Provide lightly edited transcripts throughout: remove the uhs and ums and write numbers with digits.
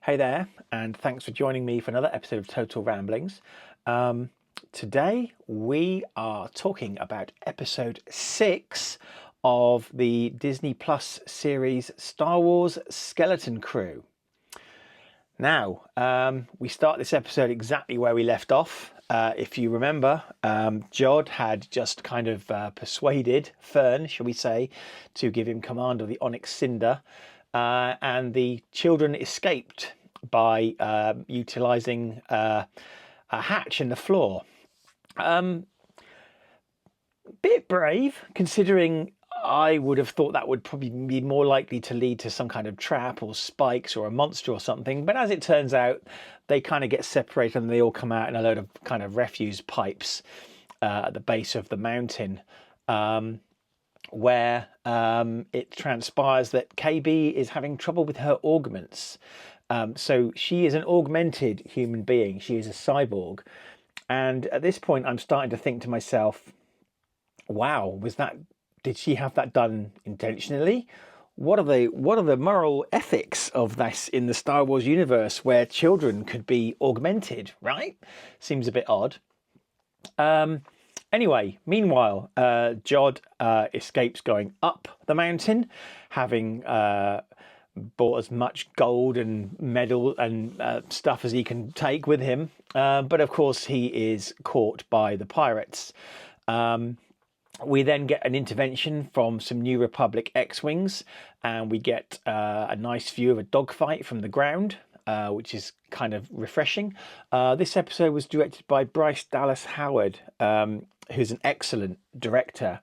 Hey there, and thanks for joining me for another episode of Total Ramblings. Today we are talking about episode 6 of the Disney Plus series Star Wars Skeleton Crew. Now, we start this episode exactly where we left off. If you remember, Jod had just kind of persuaded Fern, shall we say, to give him command of the Onyx Cinder, and the children escaped by utilising a hatch in the floor. Bit brave, considering I would have thought that would probably be more likely to lead to some kind of trap or spikes or a monster or something. But as it turns out, they kind of get separated and they all come out in a load of kind of refuse pipes at the base of the mountain, where it transpires that KB is having trouble with her augments. So she is an augmented human being. She is a cyborg. And at this point, I'm starting to think to myself, wow, did she have that done intentionally? What are the moral ethics of this in the Star Wars universe where children could be augmented, right? Seems a bit odd. Anyway, meanwhile, Jod escapes going up the mountain, having bought as much gold and medal and stuff as he can take with him. But of course, he is caught by the pirates. We then get an intervention from some New Republic X-Wings, and we get a nice view of a dogfight from the ground, which is kind of refreshing. This episode was directed by Bryce Dallas Howard, who's an excellent director.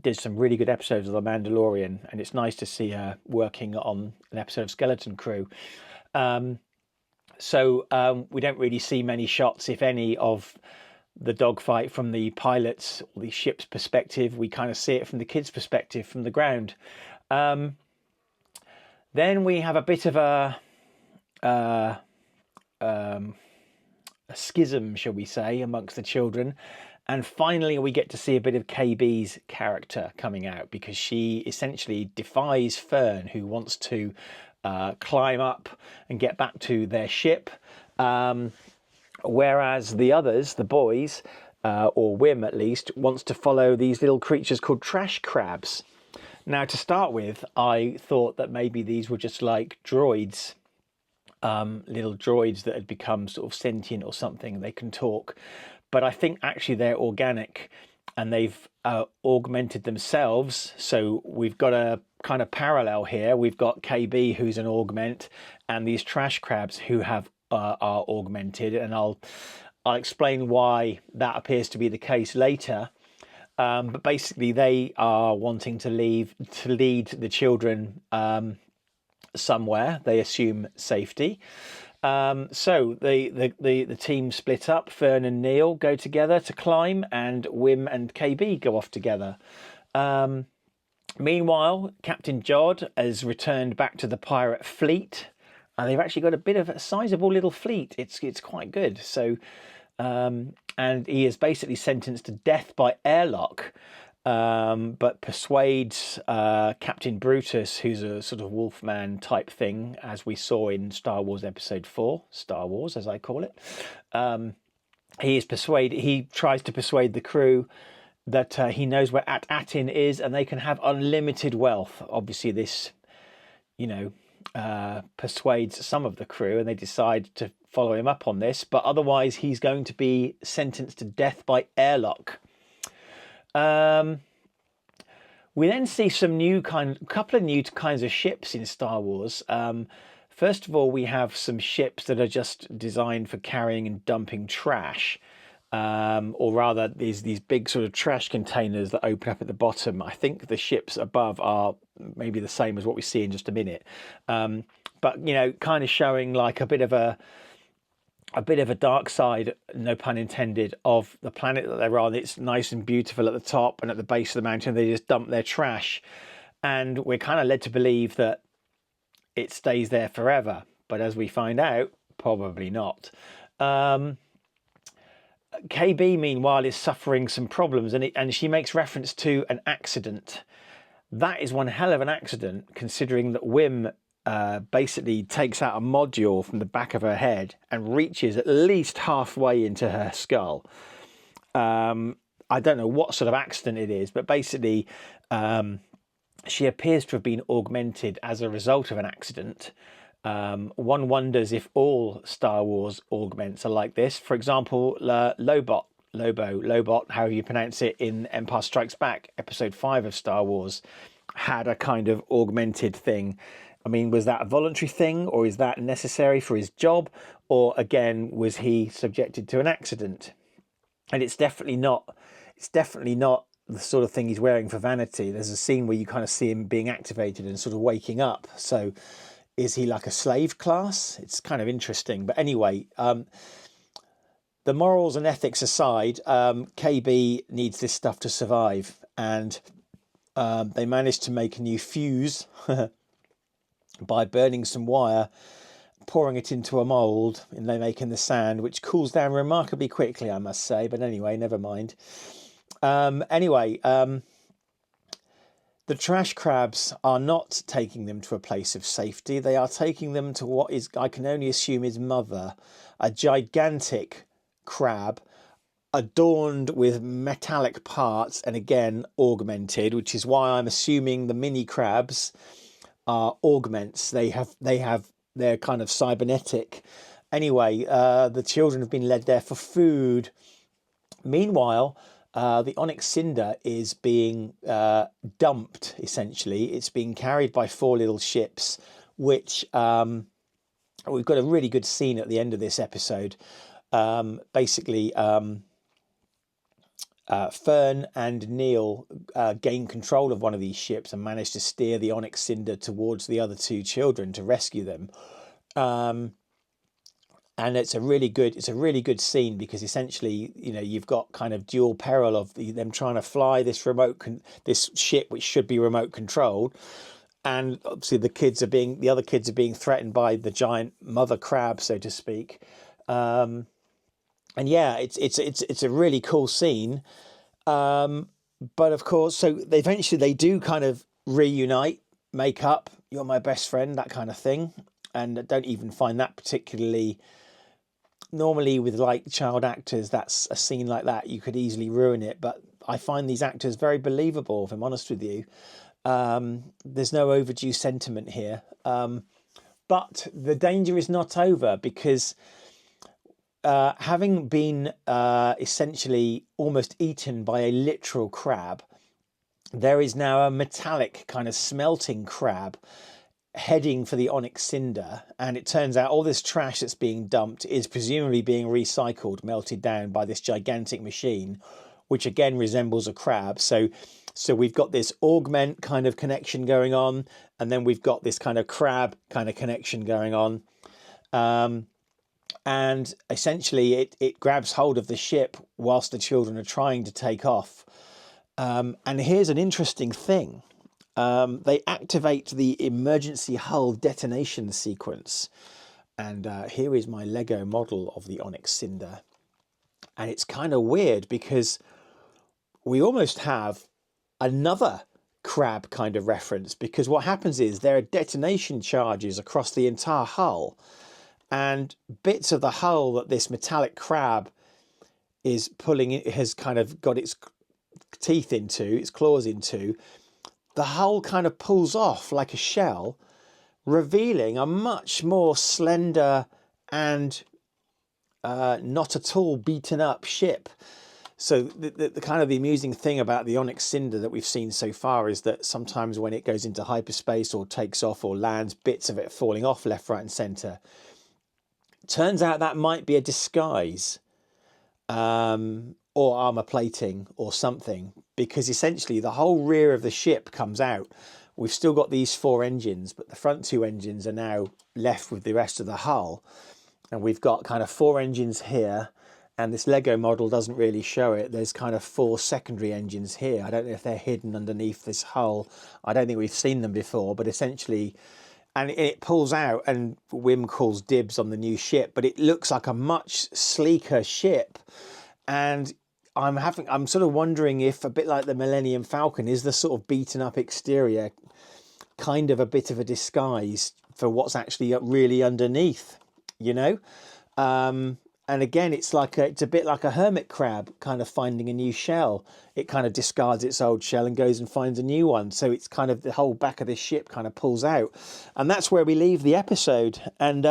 Did some really good episodes of The Mandalorian, and it's nice to see her working on an episode of Skeleton Crew. So we don't really see many shots, if any, of the dogfight from the pilot's or the ship's perspective. We kind of see it from the kids' perspective from the ground. Then we have a bit of a schism, shall we say, amongst the children. And finally, we get to see a bit of KB's character coming out, because she essentially defies Fern, who wants to climb up and get back to their ship. Whereas the others, the boys, or Wim at least, wants to follow these little creatures called trash crabs. Now, to start with, I thought that maybe these were just like droids, little droids that had become sort of sentient or something. They can talk. But I think actually they're organic and they've augmented themselves. So we've got a kind of parallel here. We've got KB, who's an augment, and these trash crabs who are augmented. And I'll explain why that appears to be the case later. But basically, they are wanting to lead the children somewhere. They assume safety. So the team split up. Fern and Neil go together to climb, and Wim and KB go off together. Meanwhile, Captain Jod has returned back to the pirate fleet, and they've actually got a bit of a sizable little fleet. It's quite good. So, and he is basically sentenced to death by airlock, but persuades Captain Brutus, who's a sort of Wolfman type thing, as we saw in Star Wars Episode 4, Star Wars as I call it. He tries to persuade the crew that he knows where At-Atin is and they can have unlimited wealth. Obviously this, persuades some of the crew, and they decide to follow him up on this, but otherwise he's going to be sentenced to death by airlock. We then see couple of new kinds of ships in Star Wars. First of all, we have some ships that are just designed for carrying and dumping trash, or rather, these big sort of trash containers that open up at the bottom. I think the ships above are maybe the same as what we see in just a minute, but kind of showing like a bit of a dark side, no pun intended, of the planet that they're on. It's nice and beautiful at the top, and at the base of the mountain they just dump their trash, and we're kind of led to believe that it stays there forever, but as we find out, probably not. KB, meanwhile, is suffering some problems, and she makes reference to an accident. That is one hell of an accident, considering that Wim basically takes out a module from the back of her head and reaches at least halfway into her skull. I don't know what sort of accident it is, but basically she appears to have been augmented as a result of an accident. One wonders if all Star Wars augments are like this. For example, Lobot, however you pronounce it, in Empire Strikes Back, episode 5 of Star Wars, had a kind of augmented thing. I mean, was that a voluntary thing, or is that necessary for his job? Or again, was he subjected to an accident? And it's definitely not the sort of thing he's wearing for vanity. There's a scene where you kind of see him being activated and sort of waking up. So is he like a slave class? It's kind of interesting. But anyway, the morals and ethics aside, KB needs this stuff to survive. And they managed to make a new fuse by burning some wire, pouring it into a mould, and they make in the sand, which cools down remarkably quickly, I must say. But anyway, never mind. The trash crabs are not taking them to a place of safety. They are taking them to what is, I can only assume, is mother, a gigantic crab adorned with metallic parts and again augmented, which is why I'm assuming the mini crabs are augments. They're kind of cybernetic. Anyway, the children have been led there for food. Meanwhile, the Onyx Cinder is being dumped, essentially. It's being carried by 4 little ships, which we've got a really good scene at the end of this episode. Fern and Neil gain control of one of these ships and manage to steer the Onyx Cinder towards the other 2 children to rescue them. And it's a really good scene because essentially, you've got kind of dual peril of them trying to fly this this ship, which should be remote controlled. And obviously the other kids are being threatened by the giant mother crab, so to speak. And yeah, it's a really cool scene. But of course, so they do kind of reunite, make up, you're my best friend, that kind of thing. And I don't even find that particularly, normally with like child actors, that's a scene like that, you could easily ruin it. But I find these actors very believable, if I'm honest with you. There's no overdue sentiment here. But the danger is not over because having been essentially almost eaten by a literal crab, there is now a metallic kind of smelting crab heading for the Onyx Cinder. And it turns out all this trash that's being dumped is presumably being recycled, melted down by this gigantic machine, which again resembles a crab. So we've got this augment kind of connection going on, and then we've got this kind of crab kind of connection going on. And essentially it grabs hold of the ship whilst the children are trying to take off. And here's an interesting thing. They activate the emergency hull detonation sequence. And here is my Lego model of the Onyx Cinder. And it's kind of weird because we almost have another crab kind of reference, because what happens is there are detonation charges across the entire hull, and bits of the hull that this metallic crab is pulling, it has kind of got its teeth into, its claws into, the hull kind of pulls off like a shell, revealing a much more slender and not at all beaten up ship. So the kind of the amusing thing about the Onyx Cinder that we've seen so far is that sometimes when it goes into hyperspace or takes off or lands, bits of it falling off left, right and centre. Turns out that might be a disguise or armour plating or something, because essentially the whole rear of the ship comes out. We've still got these 4 engines, but the front 2 engines are now left with the rest of the hull. And we've got kind of 4 engines here, and this Lego model doesn't really show it. There's kind of 4 secondary engines here. I don't know if they're hidden underneath this hull. I don't think we've seen them before, but essentially, and it pulls out and Wim calls dibs on the new ship, but it looks like a much sleeker ship. And I'm sort of wondering if, a bit like the Millennium Falcon, is the sort of beaten up exterior kind of a bit of a disguise for what's actually really underneath, you know. And again, it's a bit like a hermit crab kind of finding a new shell. It kind of discards its old shell and goes and finds a new one. So it's kind of the whole back of this ship kind of pulls out, and that's where we leave the episode. And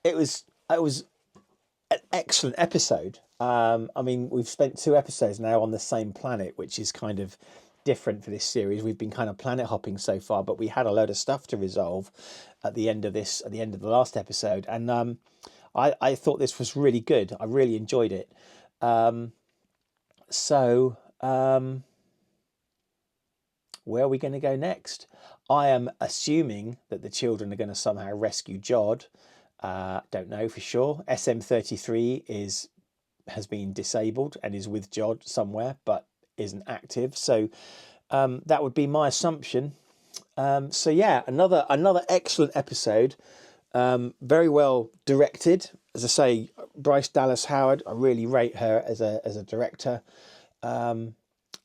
it was an excellent episode. I mean, we've spent 2 episodes now on the same planet, which is kind of different for this series. We've been kind of planet hopping so far, but we had a load of stuff to resolve at the end of the last episode, and I thought this was really good. I really enjoyed it. So where are we going to go next? I am assuming that the children are going to somehow rescue Jod. Don't know for sure. SM-33 has been disabled and is with Jod somewhere, but isn't active. So that would be my assumption. So yeah, another excellent episode. Very well directed. As I say, Bryce Dallas Howard, I really rate her as a director. And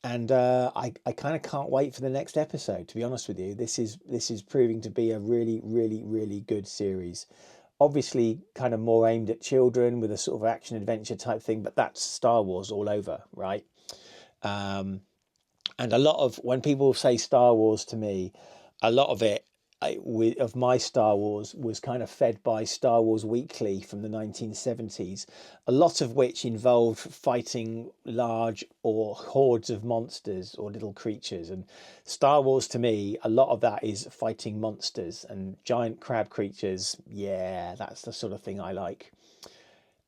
I kind of can't wait for the next episode, to be honest with you. This is proving to be a really, really, really good series. Obviously kind of more aimed at children with a sort of action adventure type thing, but that's Star Wars all over, right? And a lot of, when people say Star Wars to me, a lot of it, of my Star Wars was kind of fed by Star Wars Weekly from the 1970s, a lot of which involved fighting large or hordes of monsters or little creatures. And Star Wars to me, a lot of that is fighting monsters and giant crab creatures. Yeah, that's the sort of thing I like.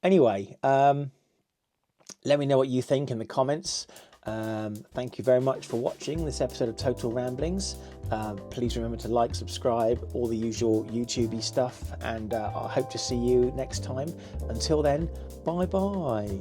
Anyway, let me know what you think in the comments. Thank you very much for watching this episode of Total Ramblings. Please remember to like, subscribe, all the usual YouTube-y stuff, and I hope to see you next time. Until then, bye bye.